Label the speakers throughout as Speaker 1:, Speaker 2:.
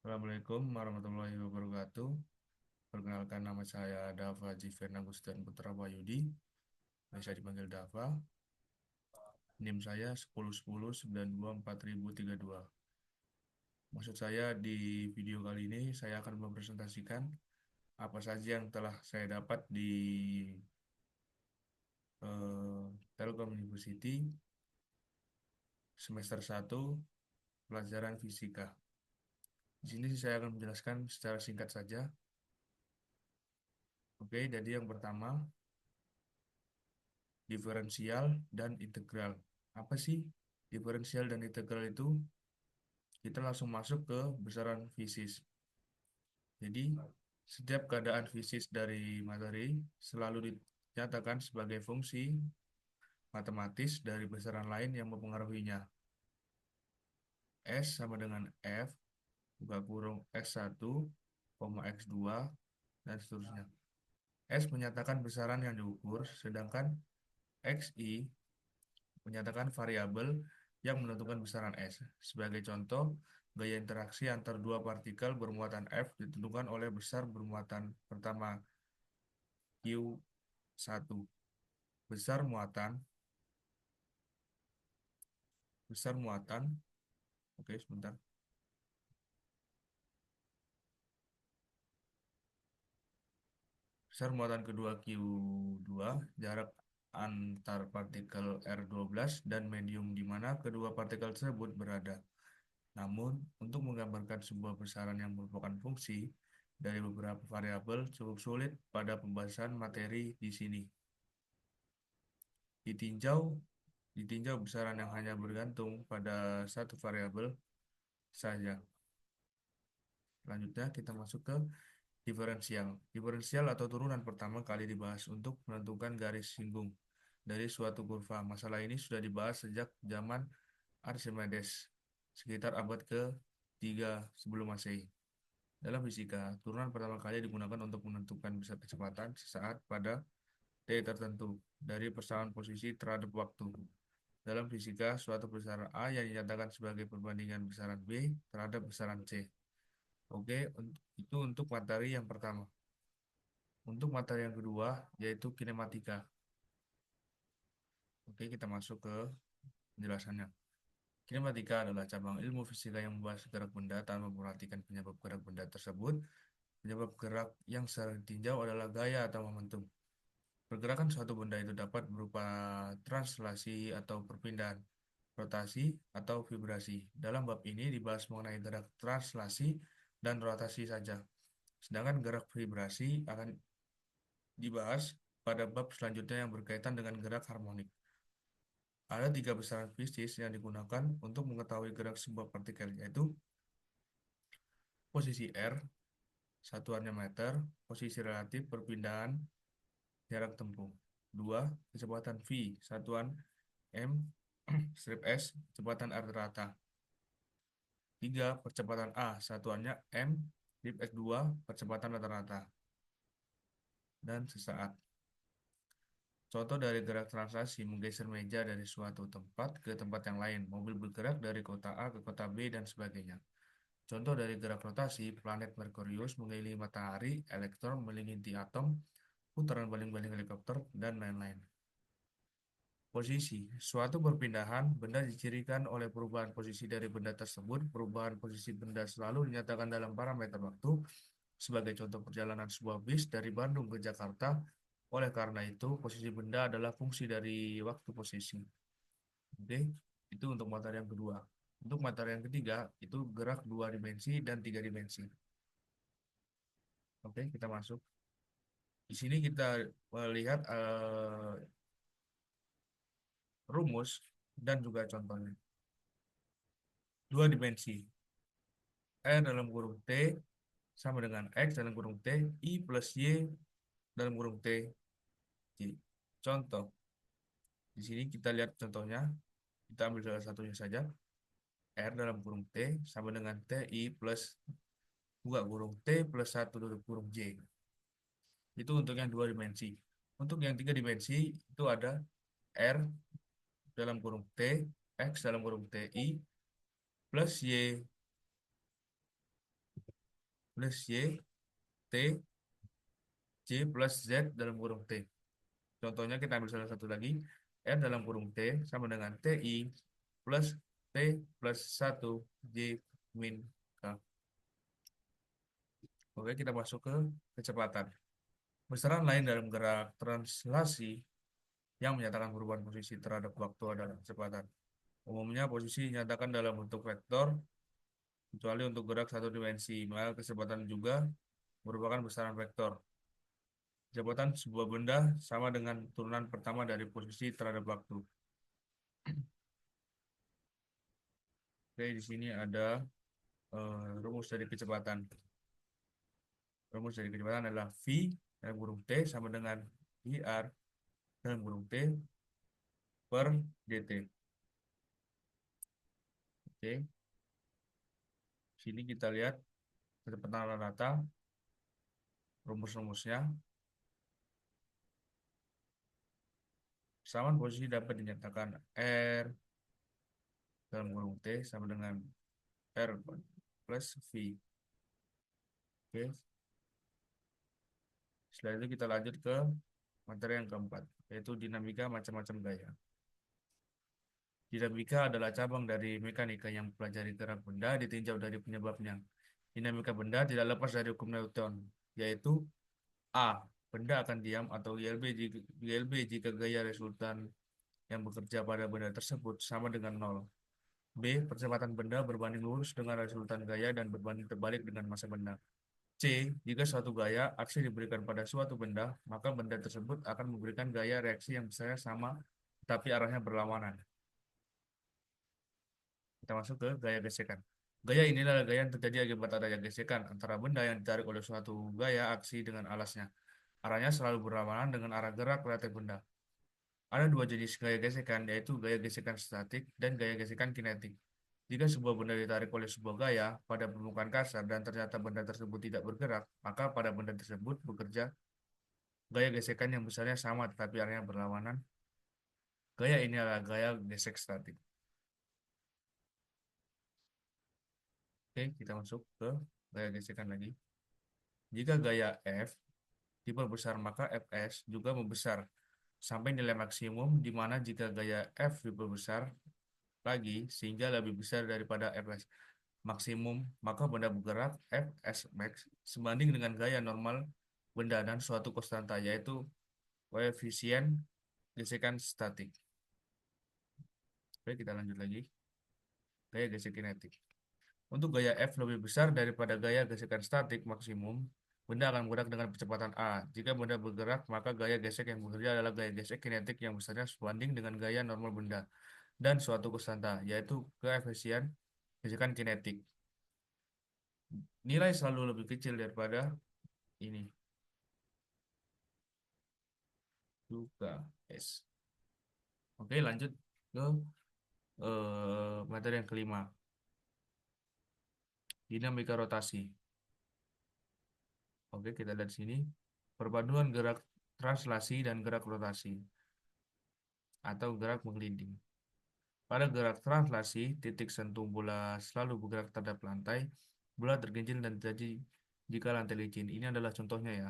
Speaker 1: Assalamualaikum warahmatullahi wabarakatuh. Perkenalkan, nama saya Dava Jiven Agustin Putra Wayudi. Bisa dipanggil Dava. NIM saya 1010924032. Maksud saya di video kali ini saya akan mempresentasikan apa saja yang telah saya dapat di eh, Telkom University semester 1 pelajaran fisika. Di sini saya akan menjelaskan secara singkat saja. Oke, jadi yang pertama, diferensial dan integral. Apa sih diferensial dan integral itu? Kita langsung masuk ke besaran fisis. Jadi, setiap keadaan fisis dari materi selalu dinyatakan sebagai fungsi matematis dari besaran lain yang mempengaruhinya. S sama dengan F, buka kurung X1, X2, dan seterusnya. S menyatakan besaran yang diukur, sedangkan XI menyatakan variabel yang menentukan besaran S. Sebagai contoh, gaya interaksi antar dua partikel bermuatan F ditentukan oleh besar bermuatan pertama Q1. Besar muatan, besar muatan, oke sebentar. Besar muatan kedua Q2, jarak antar partikel R12 dan medium di mana kedua partikel tersebut berada. Namun, untuk menggambarkan sebuah besaran yang merupakan fungsi dari beberapa variabel cukup sulit pada pembahasan materi di sini. Ditinjau, ditinjau besaran yang hanya bergantung pada satu variabel saja. Selanjutnya kita masuk ke diferensial. Diferensial atau turunan pertama kali dibahas untuk menentukan garis singgung dari suatu kurva. Masalah ini sudah dibahas sejak zaman Archimedes, sekitar abad ke-3 sebelum Masehi. Dalam fisika, turunan pertama kali digunakan untuk menentukan besar kecepatan sesaat pada T tertentu dari persamaan posisi terhadap waktu. Dalam fisika, suatu besaran A yang dinyatakan sebagai perbandingan besaran B terhadap besaran C. Oke, itu untuk materi yang pertama. Untuk materi yang kedua, yaitu kinematika. Oke, kita masuk ke penjelasannya. Kinematika adalah cabang ilmu fisika yang membahas gerak benda tanpa memperhatikan penyebab gerak benda tersebut. Penyebab gerak yang sering ditinjau adalah gaya atau momentum. Pergerakan suatu benda itu dapat berupa translasi atau perpindahan, rotasi, atau vibrasi. Dalam bab ini dibahas mengenai gerak translasi dan rotasi saja. Sedangkan gerak vibrasi akan dibahas pada bab selanjutnya yang berkaitan dengan gerak harmonik. Ada tiga besaran fisis yang digunakan untuk mengetahui gerak sebuah partikel, yaitu posisi R, satuannya meter, posisi relatif perpindahan jarak tempuh. Dua, kecepatan V, satuan M, strip S, kecepatan R rata. Tiga, percepatan A, satuannya M, strip S2, percepatan rata-rata. Dan sesaat. Contoh dari gerak translasi menggeser meja dari suatu tempat ke tempat yang lain, mobil bergerak dari kota A ke kota B, dan sebagainya. Contoh dari gerak rotasi, planet Merkurius mengelilingi matahari, elektron mengelilingi atom, putaran baling-baling helikopter, dan lain-lain. Posisi, suatu perpindahan benda dicirikan oleh perubahan posisi dari benda tersebut. Perubahan posisi benda selalu dinyatakan dalam parameter waktu. Sebagai contoh perjalanan sebuah bis dari Bandung ke Jakarta. Oleh karena itu, posisi benda adalah fungsi dari waktu posisi. Oke, itu untuk materi yang kedua. Untuk materi yang ketiga, itu gerak dua dimensi dan tiga dimensi. Oke, kita masuk. Di sini kita melihat rumus dan juga contohnya. Dua dimensi. R dalam kurung T sama dengan X dalam kurung T, I plus Y dalam kurung T, Y. Contoh. Di sini kita lihat contohnya. Kita ambil salah satunya saja. R dalam kurung T sama dengan TI plus buka kurung T plus 1 tutup kurung J. Itu untuk yang dua dimensi. Untuk yang tiga dimensi itu ada R dalam kurung T, X dalam kurung TI plus Y plus Y, T, J plus Z dalam kurung T. Contohnya kita ambil salah satu lagi. R dalam kurung T sama dengan TI plus T plus 1 J min K. Oke, kita masuk ke kecepatan. Besaran lain dalam gerak translasi yang menyatakan perubahan posisi terhadap waktu adalah kecepatan. Umumnya posisi dinyatakan dalam bentuk vektor, kecuali untuk gerak satu dimensi, maka kecepatan juga merupakan besaran vektor. Kecepatan sebuah benda sama dengan turunan pertama dari posisi terhadap waktu. Oke, di sini ada rumus dari kecepatan. Rumus dari kecepatan adalah V dalam kurung T sama dengan IR dalam kurung T per dt. Oke, sini kita lihat kecepatan rata, rumus-rumusnya. Persamaan posisi dapat dinyatakan R dalam kurung T sama dengan R plus V. Oke, setelah itu kita lanjut ke materi yang keempat, yaitu dinamika macam-macam gaya. Dinamika adalah cabang dari mekanika yang mempelajari gerak benda ditinjau dari penyebabnya. Dinamika benda tidak lepas dari hukum Newton, yaitu A. Benda akan diam atau ILB jika gaya resultan yang bekerja pada benda tersebut sama dengan nol. B. Percepatan benda berbanding lurus dengan resultan gaya dan berbanding terbalik dengan massa benda. C. Jika suatu gaya aksi diberikan pada suatu benda, maka benda tersebut akan memberikan gaya reaksi yang besarnya sama, tapi arahnya berlawanan. Kita masuk ke gaya gesekan. Gaya inilah gaya yang terjadi akibat adanya gesekan antara benda yang ditarik oleh suatu gaya aksi dengan alasnya. Arahnya selalu berlawanan dengan arah gerak relatif benda. Ada dua jenis gaya gesekan, yaitu gaya gesekan statik dan gaya gesekan kinetik. Jika sebuah benda ditarik oleh sebuah gaya pada permukaan kasar dan ternyata benda tersebut tidak bergerak, maka pada benda tersebut bekerja gaya gesekan yang besarnya sama tetapi arahnya berlawanan. Gaya ini adalah gaya gesek statik. Oke, kita masuk ke gaya gesekan lagi. Jika gaya F diperbesar, maka Fs juga membesar sampai nilai maksimum, di mana jika gaya F diperbesar lagi sehingga lebih besar daripada Fs maksimum, maka benda bergerak Fs max sebanding dengan gaya normal benda dan suatu konstanta, yaitu koefisien gesekan statik. Oke, kita lanjut lagi. Gaya gesek kinetik. Untuk gaya F lebih besar daripada gaya gesekan statik maksimum, benda akan bergerak dengan kecepatan A. Jika benda bergerak, maka gaya gesek yang bekerja adalah gaya gesek kinetik yang besarnya sebanding dengan gaya normal benda dan suatu konstanta, yaitu koefisien gesekan kinetik. Nilai selalu lebih kecil daripada ini. Juga S. Oke, lanjut ke materi yang kelima. Dinamika rotasi. Oke, kita lihat sini. Perpaduan gerak translasi dan gerak rotasi atau gerak menggelinding. Pada gerak translasi, titik sentuh bola selalu bergerak terhadap lantai. Bola tergencil dan terjadi jika lantai licin. Ini adalah contohnya ya.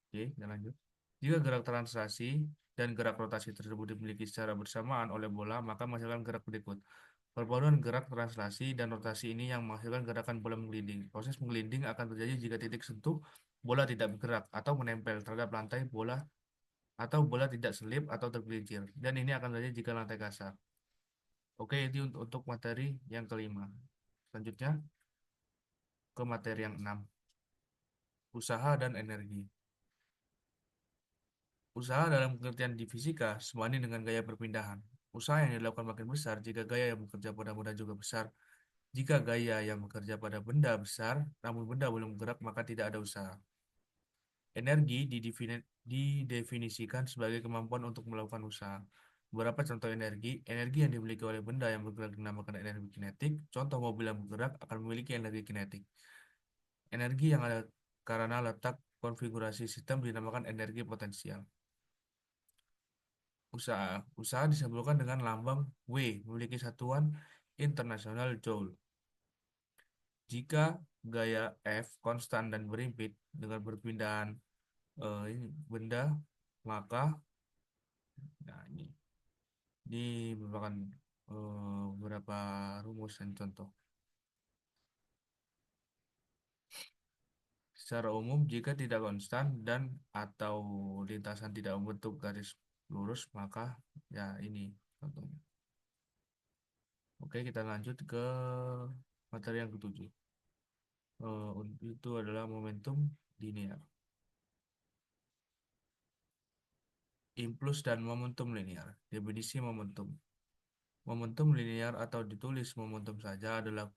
Speaker 1: Oke, kita lanjut. Jika gerak translasi dan gerak rotasi tersebut dimiliki secara bersamaan oleh bola, maka menghasilkan gerak berikut. Perpaduan gerak translasi dan rotasi ini yang menghasilkan gerakan bola menggelinding. Proses menggelinding akan terjadi jika titik sentuh bola tidak bergerak atau menempel terhadap lantai bola atau bola tidak selip atau tergelincir. Dan ini akan terjadi jika lantai kasar. Oke, itu untuk materi yang kelima. Selanjutnya ke materi yang enam. Usaha dan energi. Usaha dalam pengertian di fisika sebanding dengan gaya perpindahan. Usaha yang dilakukan makin besar jika gaya yang bekerja pada benda juga besar. Jika gaya yang bekerja pada benda besar, namun benda belum bergerak, maka tidak ada usaha. Energi didefinisikan sebagai kemampuan untuk melakukan usaha. Beberapa contoh energi, energi yang dimiliki oleh benda yang bergerak dinamakan energi kinetik. Contoh mobil yang bergerak akan memiliki energi kinetik. Energi yang ada karena letak konfigurasi sistem dinamakan energi potensial. Usaha. Usaha disebutkan dengan lambang W, memiliki satuan internasional Joule. Jika gaya F konstan dan berimpit dengan perpindahan ini benda, maka nah ini merupakan beberapa rumus dan contoh. Secara umum, jika tidak konstan dan atau lintasan tidak membentuk garis lurus, maka ya ini contohnya. Oke, kita lanjut ke materi yang ketujuh. Itu adalah momentum linear. Impuls dan momentum linear. Definisi momentum. Momentum linear atau ditulis momentum saja adalah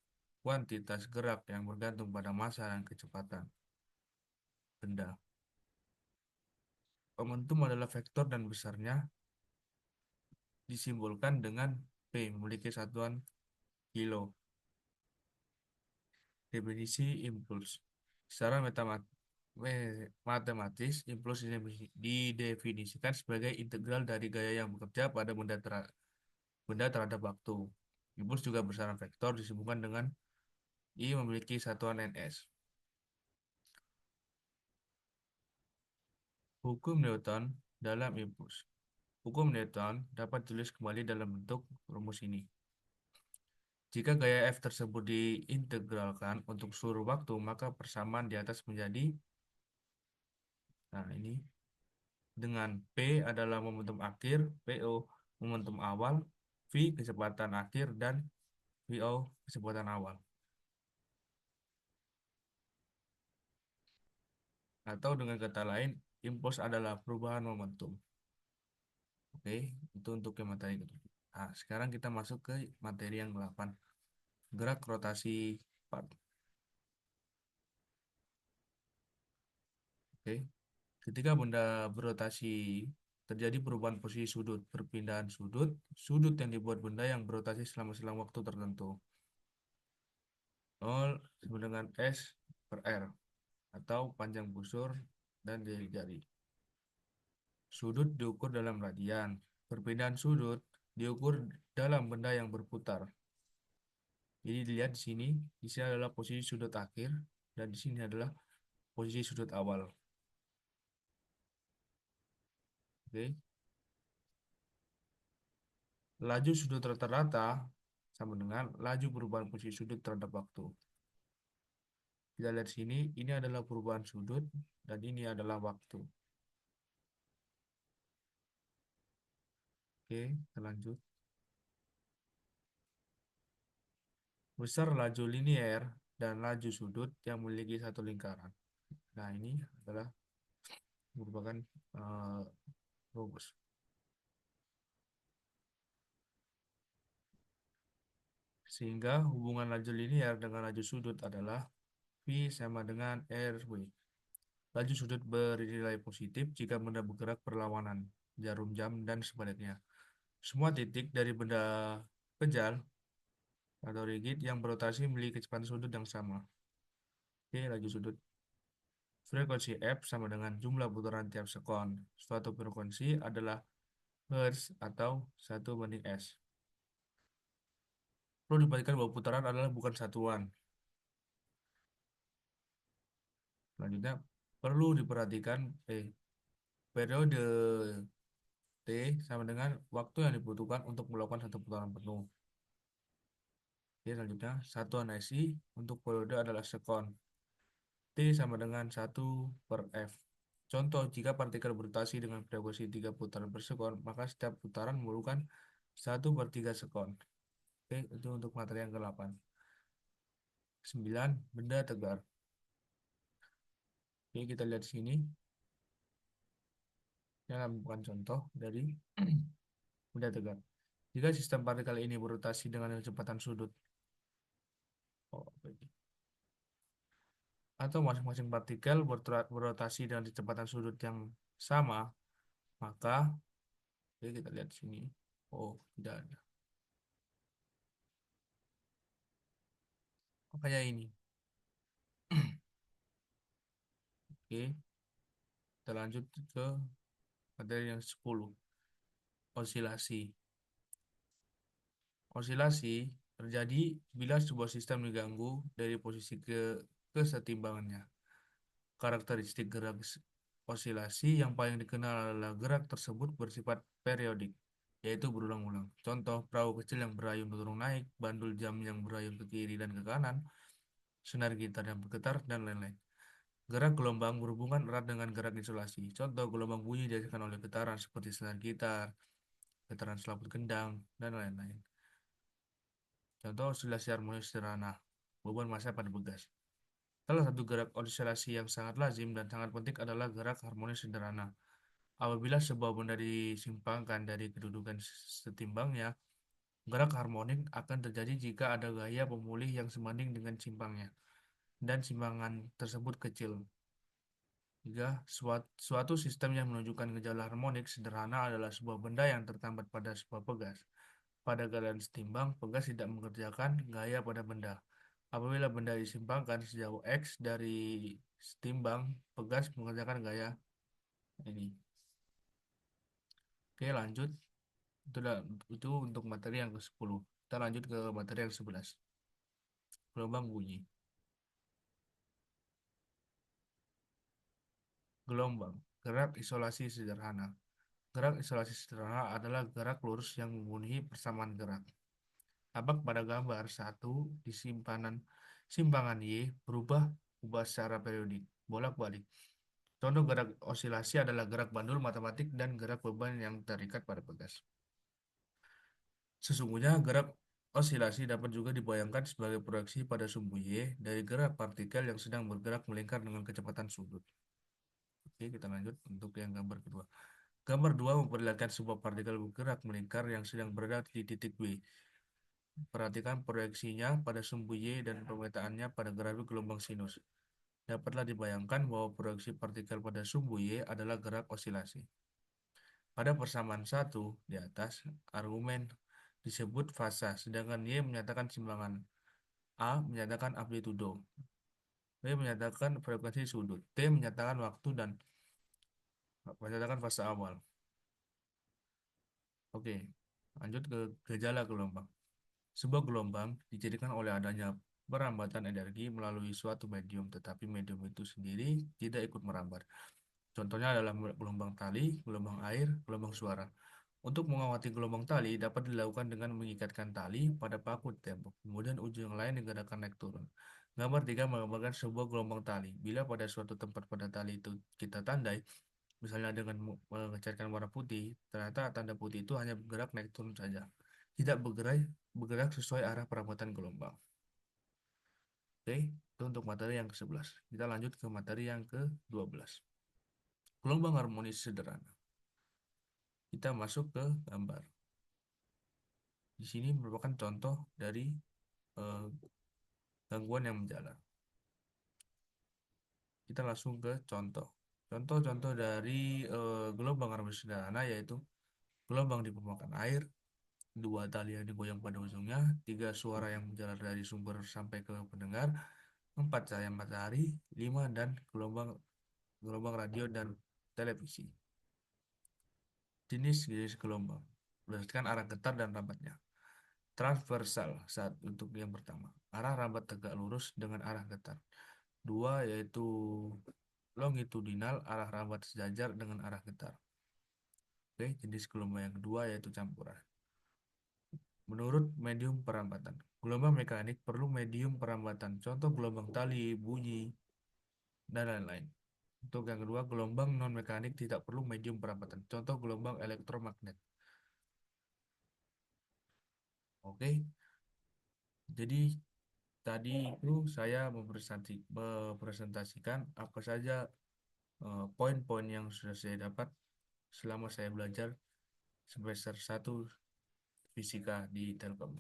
Speaker 1: kuantitas gerak yang bergantung pada massa dan kecepatan benda. Momentum adalah vektor dan besarnya disimbolkan dengan P memiliki satuan kilo. Definisi impuls. Secara matematis, impuls didefinisikan sebagai integral dari gaya yang bekerja pada benda terhadap waktu. Impuls juga bersama vektor disebutkan dengan I memiliki satuan ns. Hukum Newton dalam impuls. Hukum Newton dapat ditulis kembali dalam bentuk rumus ini. Jika gaya F tersebut diintegralkan untuk seluruh waktu, maka persamaan di atas menjadi, nah ini, dengan P adalah momentum akhir, PO momentum awal, V kecepatan akhir, dan VO kecepatan awal. Atau dengan kata lain, impuls adalah perubahan momentum. Oke, itu untuk yang materi kedua. Nah, sekarang kita masuk ke materi yang 8. Gerak rotasi part. Oke, ketika benda berotasi terjadi perubahan posisi sudut, perpindahan sudut, sudut yang dibuat benda yang berotasi selama selang waktu tertentu. 0 sama dengan S per R atau panjang busur dan jari-jari. Sudut diukur dalam radian. Perpindahan sudut diukur dalam benda yang berputar. Jadi dilihat di sini adalah posisi sudut akhir dan di sini adalah posisi sudut awal. Oke. Laju sudut rata-rata sama dengan laju perubahan posisi sudut terhadap waktu. Kita lihat sini, ini adalah perubahan sudut dan ini adalah waktu. Oke, kita lanjut. Besar laju linier dan laju sudut yang memiliki satu lingkaran. Nah, ini adalah merupakan uh, rumus. Sehingga hubungan laju linier dengan laju sudut adalah V sama dengan RW. Laju sudut bernilai positif jika benda bergerak berlawanan, jarum jam, dan sebaliknya. Semua titik dari benda kejal atau rigid yang berotasi memiliki kecepatan sudut yang sama. Oke, laju sudut. Frekuensi F sama dengan jumlah putaran tiap sekon. Suatu frekuensi adalah Hertz atau 1/S. Perlu diperhatikan bahwa putaran adalah bukan satuan. Selanjutnya, perlu diperhatikan periode T sama dengan waktu yang dibutuhkan untuk melakukan satu putaran penuh. Oke, selanjutnya, satuan SI untuk periode adalah sekon. T sama dengan 1/F. Contoh, jika partikel berotasi dengan frekuensi 3 putaran per sekon, maka setiap putaran memerlukan 1/3 sekon. Oke, itu untuk materi yang ke-8. 9. Benda tegar. Oke, kita lihat sini. Yang bukan contoh dari benda tegar. Jika sistem partikel ini berotasi dengan kecepatan sudut, oh, atau masing-masing partikel berotasi dengan kecepatan sudut yang sama, maka oke, kita lihat sini. Oh, tidak ada. Makanya ini. Oke, kita lanjut ke materi yang 10. Osilasi. Osilasi terjadi bila sebuah sistem diganggu dari posisi kesetimbangannya. Karakteristik gerak osilasi yang paling dikenal adalah gerak tersebut bersifat periodik, yaitu berulang-ulang. Contoh, perahu kecil yang berayun turun naik, bandul jam yang berayun ke kiri dan ke kanan, senar gitar yang bergetar, dan lain-lain. Gerak gelombang berhubungan erat dengan gerak isolasi. Contoh, gelombang bunyi dihasilkan oleh getaran seperti senar gitar, getaran selaput gendang, dan lain-lain. Contoh, osilasi harmonis sederhana, beban massa pada pegas. Salah satu gerak oscilasi yang sangat lazim dan sangat penting adalah gerak harmonis sederhana. Apabila sebuah benda disimpangkan dari kedudukan setimbangnya, gerak harmonik akan terjadi jika ada gaya pemulih yang sebanding dengan simpangnya, dan simpangan tersebut kecil. Jika suatu sistem yang menunjukkan gejala harmonik sederhana adalah sebuah benda yang tertambat pada sebuah pegas. Pada galian setimbang, pegas tidak mengerjakan gaya pada benda. Apabila benda disimpangkan sejauh X dari setimbang, pegas mengerjakan gaya ini. Oke, lanjut. Itu untuk materi yang ke-10. Kita lanjut ke materi yang 11. Gelombang bunyi. Gelombang. Gerak isolasi sederhana. Gerak isolasi sederhana adalah gerak lurus yang memenuhi persamaan gerak. Tampak pada gambar 1 di simpangan Y berubah secara periodik, bolak-balik. Contoh gerak osilasi adalah gerak bandul matematik dan gerak beban yang terikat pada pegas. Sesungguhnya gerak osilasi dapat juga dibayangkan sebagai proyeksi pada sumbu Y dari gerak partikel yang sedang bergerak melingkar dengan kecepatan sudut. Oke, kita lanjut untuk yang gambar kedua. Gambar 2 memperlihatkan sebuah partikel bergerak melingkar yang sedang berada di titik B. Perhatikan proyeksinya pada sumbu Y dan pemetaannya pada grafik gelombang sinus. Dapatlah dibayangkan bahwa proyeksi partikel pada sumbu Y adalah gerak osilasi. Pada persamaan 1 di atas, argumen disebut fasa, sedangkan Y menyatakan simpangan. A menyatakan amplitudo, B menyatakan frekuensi sudut, T menyatakan waktu, dan menyatakan fase awal. Oke, lanjut ke gejala gelombang. Sebuah gelombang dijadikan oleh adanya perambatan energi melalui suatu medium, tetapi medium itu sendiri tidak ikut merambat. Contohnya adalah gelombang tali, gelombang air, gelombang suara. Untuk mengamati gelombang tali dapat dilakukan dengan mengikatkan tali pada paku tembok, kemudian ujung lain digerakkan naik turun. Gambar 3 menggambarkan sebuah gelombang tali. Bila pada suatu tempat pada tali itu kita tandai, misalnya dengan mengecatkan warna putih, ternyata tanda putih itu hanya bergerak naik turun saja, tidak bergerak sesuai arah perambatan gelombang. Oke, itu untuk materi yang ke-11. Kita lanjut ke materi yang ke-12. Gelombang harmonis sederhana. Kita masuk ke gambar. Di sini merupakan contoh dari eh, gangguan yang menjalar. Kita langsung ke contoh. Contoh-contoh dari gelombang harmonis sederhana yaitu gelombang di permukaan air, 2 tali yang digoyang pada ujungnya, 3 suara yang menjalar dari sumber sampai ke pendengar, 4 cahaya matahari, 5 dan gelombang gelombang radio dan televisi. Jenis gelombang berdasarkan arah getar dan rambatnya. Transversal saat untuk yang pertama, arah rambat tegak lurus dengan arah getar. 2 yaitu longitudinal, arah rambat sejajar dengan arah getar. Oke, jenis gelombang yang kedua yaitu campuran. Menurut medium perambatan, gelombang mekanik perlu medium perambatan. Contoh gelombang tali, bunyi, dan lain-lain. Untuk yang kedua, gelombang non-mekanik tidak perlu medium perambatan. Contoh gelombang elektromagnet. Oke, jadi tadi itu saya mempresentasikan apa saja poin-poin yang sudah saya dapat selama saya belajar semester 1 fisika di Telkom.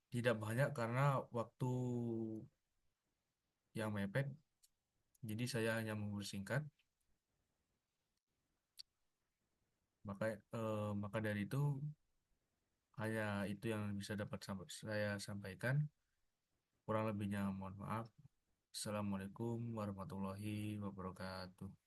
Speaker 1: Tidak banyak karena waktu yang mepet, jadi saya hanya mempersingkat. Maka dari itu hanya itu yang bisa dapat saya sampaikan. Kurang lebihnya mohon maaf. Assalamualaikum warahmatullahi wabarakatuh.